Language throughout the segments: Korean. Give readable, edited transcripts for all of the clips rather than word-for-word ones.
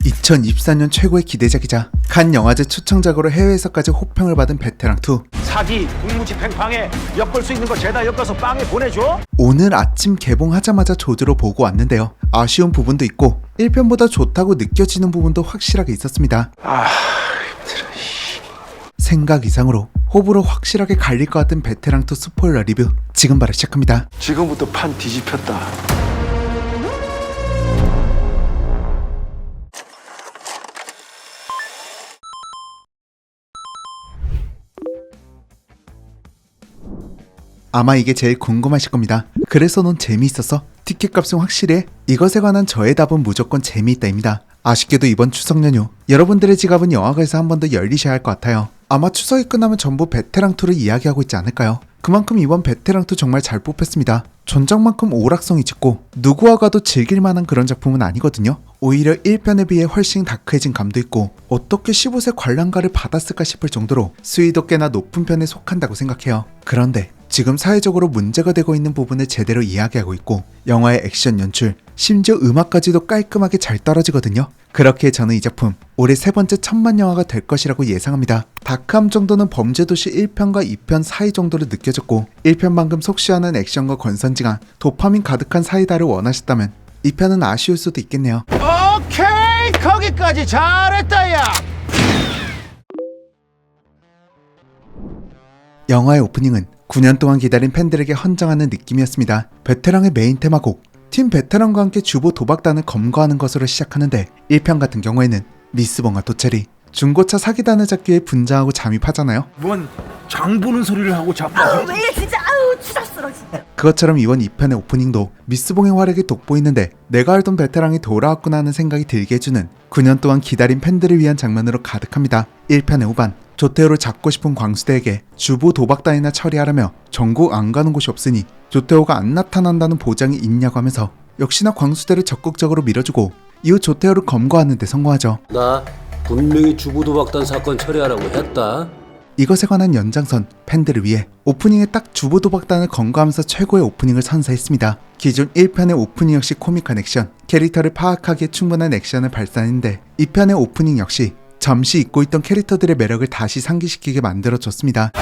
2024년 최고의 기대작이자 칸 영화제 초청작으로 해외에서까지 호평을 받은 베테랑2. 사기, 공무집행방해, 엮을 수 있는 거 죄다 엮어서 빵에 보내줘? 오늘 아침 개봉하자마자 조드로 보고 왔는데요. 아쉬운 부분도 있고 1편보다 좋다고 느껴지는 부분도 확실하게 있었습니다. 힘들어. 생각 이상으로 호불호 확실하게 갈릴 것 같은 베테랑2 스포일러 리뷰 지금 바로 시작합니다. 지금부터 판 뒤집혔다. 아마 이게 제일 궁금하실 겁니다. 그래서 넌 재미있었어? 티켓값은 확실해? 이것에 관한 저의 답은 무조건 재미있다입니다. 아쉽게도 이번 추석 연휴 여러분들의 지갑은 영화관에서 한 번 더 열리셔야 할 것 같아요. 아마 추석이 끝나면 전부 베테랑2를 이야기하고 있지 않을까요? 그만큼 이번 베테랑2 정말 잘 뽑혔습니다. 전작만큼 오락성이 짙고 누구와 가도 즐길만한 그런 작품은 아니거든요. 오히려 1편에 비해 훨씬 다크해진 감도 있고 어떻게 15세 관람가를 받았을까 싶을 정도로 수위도 꽤나 높은 편에 속한다고 생각해요. 그런데 지금 사회적으로 문제가 되고 있는 부분을 제대로 이야기하고 있고 영화의 액션 연출, 심지어 음악까지도 깔끔하게 잘 떨어지거든요. 그렇기에 저는 이 작품 올해 세 번째 천만 영화가 될 것이라고 예상합니다. 다크함 정도는 범죄도시 1편과 2편 사이 정도로 느껴졌고 1편만큼 속 시원한 액션과 권선징악, 도파민 가득한 사이다를 원하셨다면 2편은 아쉬울 수도 있겠네요. 오케이, 거기까지 잘했다 야. 영화의 오프닝은 9년 동안 기다린 팬들에게 헌정하는 느낌이었습니다. 베테랑의 메인 테마곡 팀 베테랑과 함께 주보 도박단을 검거하는 것으로 시작하는데 1편 같은 경우에는 미스봉과 도철이 중고차 사기단을 잡기 위해 분장하고 잠입하잖아요. 뭔 장 보는 소리를 하고 자빠져. 왜 이래 진짜. 아우 추잡스러 진짜. 그것처럼 이번 2편의 오프닝도 미스봉의 활약이 돋보이는데 내가 알던 베테랑이 돌아왔구나 하는 생각이 들게 해주는 9년 동안 기다린 팬들을 위한 장면으로 가득합니다. 1편의 후반 조태호를 잡고 싶은 광수대에게 주보 도박단이나 처리하라며 전국 안 가는 곳이 없으니 조태호가 안 나타난다는 보장이 있냐고 하면서 역시나 광수대를 적극적으로 밀어주고 이후 조태호를 검거하는 데 성공하죠. 나 분명히 주부도박단 사건 처리하라고 했다. 이것에 관한 연장선 팬들을 위해 오프닝에 딱 주보도박단을 검거하면서 최고의 오프닝을 선사했습니다. 기존 1편의 오프닝 역시 코믹한 액션, 캐릭터를 파악하기에 충분한 액션을 발산했는데 2편의 오프닝 역시 잠시 잊고 있던 캐릭터들의 매력을 다시 상기시키게 만들어줬습니다.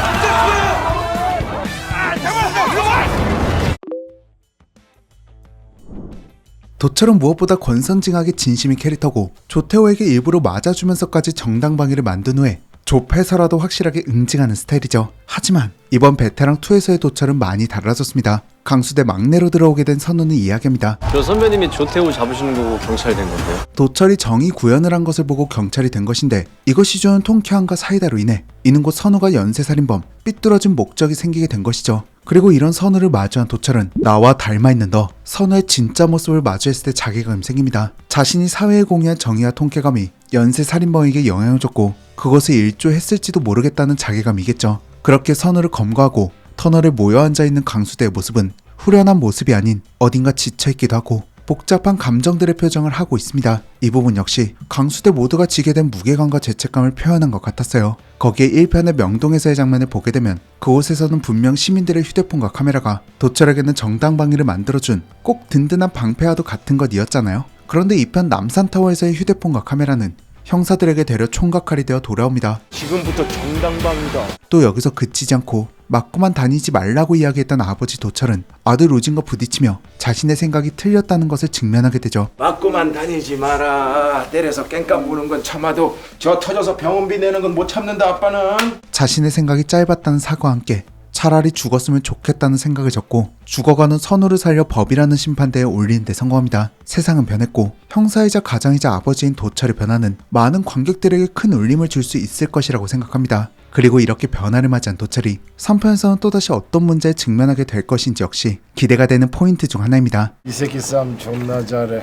도철은 무엇보다 권선징악의 진심인 캐릭터고 조태호에게 일부러 맞아주면서까지 정당방위를 만든 후에 좁해서라도 확실하게 응징하는 스타일이죠. 하지만 이번 베테랑2에서의 도철은 많이 달라졌습니다. 강수대 막내로 들어오게 된 선우는 이야기합니다. 저 선배님이 조태호 잡으시는 거고 경찰이 된 건데요. 도철이 정의 구현을 한 것을 보고 경찰이 된 것인데 이것이 주는 통쾌함과 사이다로 인해 이는 곧 선우가 연쇄살인범, 삐뚤어진 목적이 생기게 된 것이죠. 그리고 이런 선우를 마주한 도철은 나와 닮아있는 너, 선우의 진짜 모습을 마주했을 때 자괴감이 생깁니다. 자신이 사회에 공유한 정의와 통쾌감이 연쇄살인범에게 영향을 줬고 그것을 일조했을지도 모르겠다는 자괴감이겠죠. 그렇게 선우를 검거하고 터널에 모여 앉아있는 강수대의 모습은 후련한 모습이 아닌 어딘가 지쳐있기도 하고 복잡한 감정들의 표정을 하고 있습니다. 이 부분 역시 강수대 모두가 지게 된 무게감과 죄책감을 표현한 것 같았어요. 거기에 1편의 명동에서의 장면을 보게 되면 그곳에서는 분명 시민들의 휴대폰과 카메라가 도철에게는 정당방위를 만들어준 꼭 든든한 방패와도 같은 것이었잖아요. 그런데 2편 남산타워에서의 휴대폰과 카메라는 형사들에게 되려 총각칼이 되어 돌아옵니다. 지금부터 정당방위다. 또 여기서 그치지 않고 맞고만 다니지 말라고 이야기했던 아버지 도철은 아들 우진과 부딪히며 자신의 생각이 틀렸다는 것을 직면하게 되죠. 맞고만 다니지 마라. 때려서 깽깡 부는 건 참아도 저 터져서 병원비 내는 건 못 참는다 아빠는. 자신의 생각이 짧았다는 사과와 함께 차라리 죽었으면 좋겠다는 생각을 적고 죽어가는 선우를 살려 법이라는 심판대에 올리는 데 성공합니다. 세상은 변했고 형사이자 가장이자 아버지인 도철의 변화는 많은 관객들에게 큰 울림을 줄 수 있을 것이라고 생각합니다. 그리고 이렇게 변화를 맞이한 도철이 3편에서는 또다시 어떤 문제에 직면하게 될 것인지 역시 기대가 되는 포인트 중 하나입니다. 이 새끼 싸움 존나 잘해.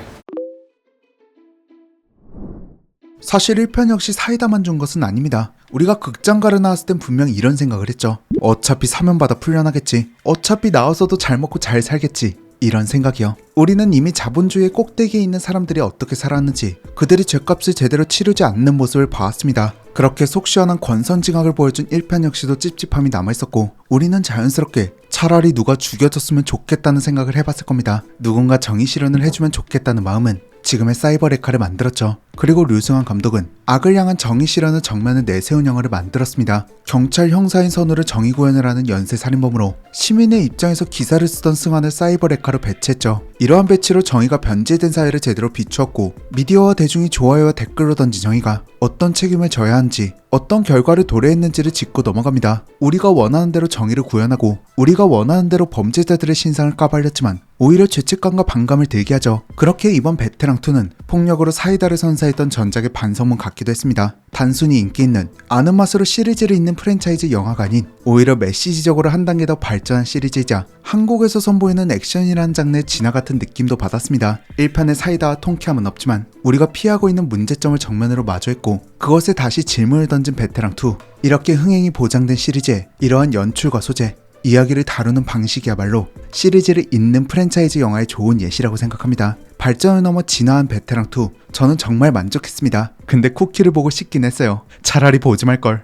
사실 1편 역시 사이다만 준 것은 아닙니다. 우리가 극장가를 나왔을 땐 분명 이런 생각을 했죠. 어차피 사면받아 풀려나겠지. 어차피 나와서도 잘 먹고 잘 살겠지. 이런 생각이요. 우리는 이미 자본주의의 꼭대기에 있는 사람들이 어떻게 살았는지 그들이 죗값을 제대로 치르지 않는 모습을 봐왔습니다. 그렇게 속 시원한 권선징악을 보여준 1편 역시도 찝찝함이 남아있었고 우리는 자연스럽게 차라리 누가 죽여줬으면 좋겠다는 생각을 해봤을 겁니다. 누군가 정의 실현을 해주면 좋겠다는 마음은 지금의 사이버 레카를 만들었죠. 그리고 류승환 감독은 악을 향한 정의 실현의 정면을 내세운 영화를 만들었습니다. 경찰 형사인 선우를 정의 구현을 하는 연쇄 살인범으로 시민의 입장에서 기사를 쓰던 승환을 사이버 레카로 배치했죠. 이러한 배치로 정의가 변질된 사회를 제대로 비추었고 미디어와 대중이 좋아요와 댓글로 던진 정의가 어떤 책임을 져야 하는지 어떤 결과를 도래했는지를 짚고 넘어갑니다. 우리가 원하는 대로 정의를 구현하고 우리가 원하는 대로 범죄자들의 신상을 까발렸지만 오히려 죄책감과 반감을 들게 하죠. 그렇게 이번 베테랑2는 폭력으로 사이다를 선사했던 전작의 반성문 같기도 했습니다. 단순히 인기 있는 아는 맛으로 시리즈를 잇는 프랜차이즈 영화가 아닌 오히려 메시지적으로 한 단계 더 발전한 시리즈이자 한국에서 선보이는 액션이라는 장르의 진화 같은 느낌도 받았습니다. 1편의 사이다와 통쾌함은 없지만 우리가 피하고 있는 문제점을 정면으로 마주했고 그것에 다시 질문을 던진 베테랑2. 이렇게 흥행이 보장된 시리즈에 이러한 연출과 소재, 이야기를 다루는 방식이야말로 시리즈를 잇는 프랜차이즈 영화의 좋은 예시라고 생각합니다. 발전을 넘어 진화한 베테랑2, 저는 정말 만족했습니다. 근데 쿠키를 보고 싶긴 했어요. 차라리 보지 말걸.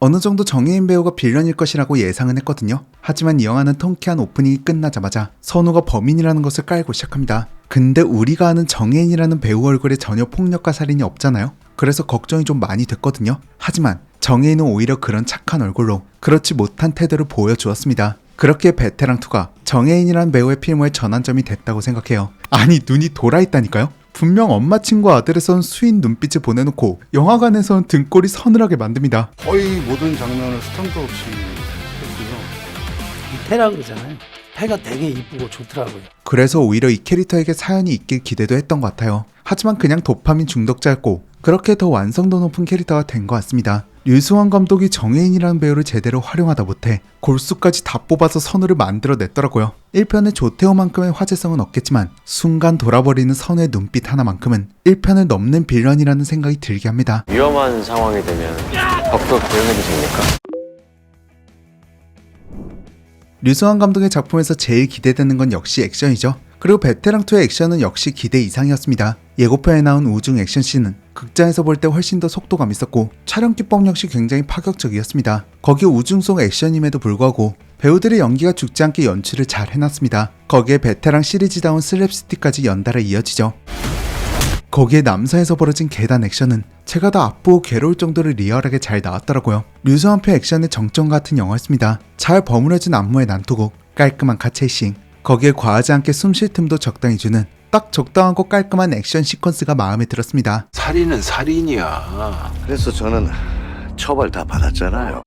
어느 정도 정해인 배우가 빌런일 것이라고 예상은 했거든요. 하지만 이 영화는 통쾌한 오프닝이 끝나자마자 선우가 범인이라는 것을 깔고 시작합니다. 근데 우리가 아는 정해인이라는 배우 얼굴에 전혀 폭력과 살인이 없잖아요. 그래서 걱정이 좀 많이 됐거든요. 하지만 정해인은 오히려 그런 착한 얼굴로 그렇지 못한 태도를 보여주었습니다. 그렇게 베테랑2가 정해인이라는 배우의 필모의 전환점이 됐다고 생각해요. 아니 눈이 돌아있다니까요? 분명 엄마 친구 아들의 선 수인 눈빛을 보내놓고 영화관에선 등골이 서늘하게 만듭니다. 거의 모든 장면을 스턴트 없이 했고요. 이 패라 그러잖아요. 패가 되게 이쁘고 좋더라고요. 그래서 오히려 이 캐릭터에게 사연이 있길 기대도 했던 것 같아요. 하지만 그냥 도파민 중독자였고 그렇게 더 완성도 높은 캐릭터가 된 것 같습니다. 류승환 감독이 정해인이라는 배우를 제대로 활용하다 못해 골수까지 다 뽑아서 선우를 만들어냈더라고요. 1편의 조태호만큼의 화제성은 없겠지만 순간 돌아버리는 선우의 눈빛 하나만큼은 1편을 넘는 빌런이라는 생각이 들게 합니다. 위험한 상황이 되면 적극 대응해도 됩니까? 류승환 감독의 작품에서 제일 기대되는 건 역시 액션이죠. 그리고 베테랑2의 액션은 역시 기대 이상이었습니다. 예고편에 나온 우중 액션씬은 극장에서 볼 때 훨씬 더 속도감 있었고 촬영 기법 역시 굉장히 파격적이었습니다. 거기에 우중송 액션임에도 불구하고 배우들의 연기가 죽지 않게 연출을 잘 해놨습니다. 거기에 베테랑 시리즈다운 슬랩스틱까지 연달아 이어지죠. 거기에 남산에서 벌어진 계단 액션은 제가 다 아프고 괴로울 정도로 리얼하게 잘 나왔더라고요. 류승환표 액션의 정점 같은 영화였습니다. 잘 버무려진 안무의 난투곡, 깔끔한 카체이싱, 거기에 과하지 않게 숨 쉴 틈도 적당히 주는 딱 적당하고 깔끔한 액션 시퀀스가 마음에 들었습니다. 살인은 살인이야. 그래서 저는 처벌 다 받았잖아요.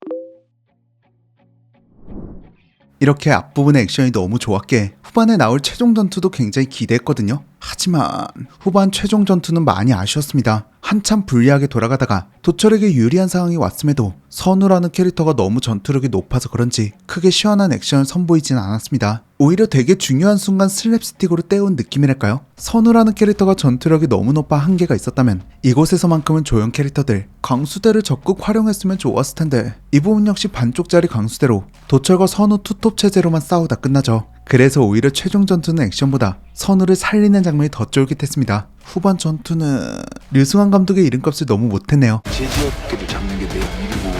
이렇게 앞부분의 액션이 너무 좋았기에 후반에 나올 최종 전투도 굉장히 기대했거든요. 하지만 후반 최종 전투는 많이 아쉬웠습니다. 한참 불리하게 돌아가다가 도철에게 유리한 상황이 왔음에도 선우라는 캐릭터가 너무 전투력이 높아서 그런지 크게 시원한 액션을 선보이진 않았습니다. 오히려 되게 중요한 순간 슬랩스틱으로 때운 느낌이랄까요? 선우라는 캐릭터가 전투력이 너무 높아 한계가 있었다면 이곳에서만큼은 조연 캐릭터들 강수대를 적극 활용했으면 좋았을 텐데 이 부분 역시 반쪽짜리 강수대로 도철과 선우 투톱 체제로만 싸우다 끝나죠. 그래서 오히려 최종 전투는 액션보다 선우를 살리는 장면이 더 쫄깃했습니다. 후반 전투는 류승환 감독의 이름값을 너무 못했네요. 제지어깨를 잡는 게 내 일이고.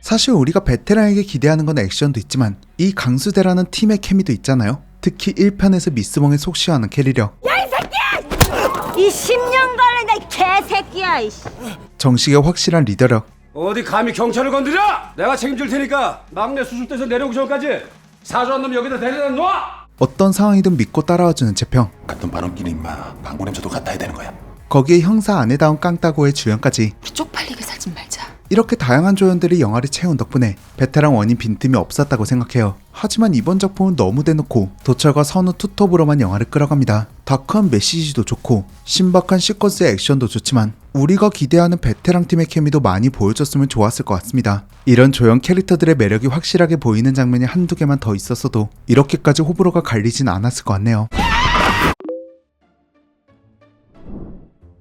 사실 우리가 베테랑에게 기대하는 건 액션도 있지만 이 강수대라는 팀의 케미도 있잖아요. 특히 1편에서 미스봉에 속 시원한 캐리력, 이 10년 걸린 내 개새끼야. 이씨. 정식의 확실한 리더력, 어디 감히 경찰을 건드려? 내가 책임질 테니까 막내 수술대에서 내려오기 전까지 사주한 놈 여기다 데려다 놔! 어떤 상황이든 믿고 따라와주는 재평, 같은 발언끼리 임마 방구 냄새도 같아야 되는 거야. 거기에 형사 아내다운 깡따고의 주연까지 쪽팔리게 살지 말자. 이렇게 다양한 조연들이 영화를 채운 덕분에 베테랑 원인 빈틈이 없었다고 생각해요. 하지만 이번 작품은 너무 대놓고 도철과 선우 투톱으로만 영화를 끌어갑니다. 다크한 메시지도 좋고 신박한 시퀀스의 액션도 좋지만 우리가 기대하는 베테랑 팀의 케미도 많이 보여줬으면 좋았을 것 같습니다. 이런 조연 캐릭터들의 매력이 확실하게 보이는 장면이 한두 개만 더 있었어도 이렇게까지 호불호가 갈리진 않았을 것 같네요.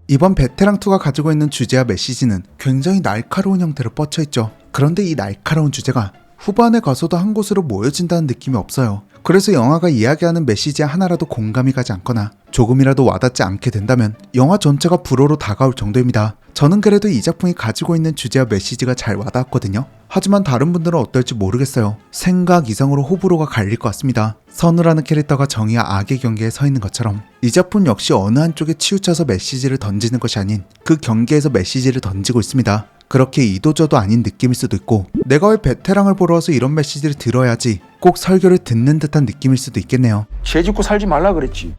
이번 베테랑2가 가지고 있는 주제와 메시지는 굉장히 날카로운 형태로 뻗쳐있죠. 그런데 이 날카로운 주제가 후반에 가서도 한 곳으로 모여진다는 느낌이 없어요. 그래서 영화가 이야기하는 메시지에 하나라도 공감이 가지 않거나 조금이라도 와닿지 않게 된다면 영화 전체가 불호로 다가올 정도입니다. 저는 그래도 이 작품이 가지고 있는 주제와 메시지가 잘 와닿았거든요. 하지만 다른 분들은 어떨지 모르겠어요. 생각 이상으로 호불호가 갈릴 것 같습니다. 선우라는 캐릭터가 정의와 악의 경계에 서 있는 것처럼 이 작품 역시 어느 한쪽에 치우쳐서 메시지를 던지는 것이 아닌 그 경계에서 메시지를 던지고 있습니다. 그렇게 이도저도 아닌 느낌일 수도 있고 내가 왜 베테랑을 보러 와서 이런 메시지를 들어야지 꼭 설교를 듣는 듯한 느낌일 수도 있겠네요. 죄 짓고 살지 말라 그랬지.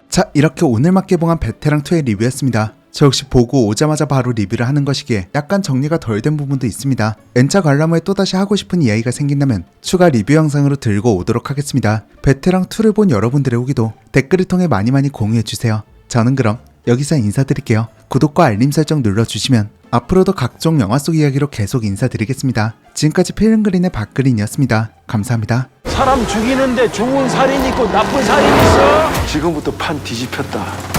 자, 이렇게 오늘만 개봉한 베테랑2의 리뷰였습니다. 저 역시 보고 오자마자 바로 리뷰를 하는 것이기에 약간 정리가 덜 된 부분도 있습니다. N차 관람 후에 또다시 하고 싶은 이야기가 생긴다면 추가 리뷰 영상으로 들고 오도록 하겠습니다. 베테랑2를 본 여러분들의 후기도 댓글을 통해 많이 공유해주세요. 저는 그럼 여기서 인사드릴게요. 구독과 알림 설정 눌러주시면 앞으로도 각종 영화 속 이야기로 계속 인사드리겠습니다. 지금까지 필름그린의 박그린이었습니다. 감사합니다. 사람 죽이는데 좋은 살인 있고 나쁜 살인 있어. 지금부터 판 뒤집혔다.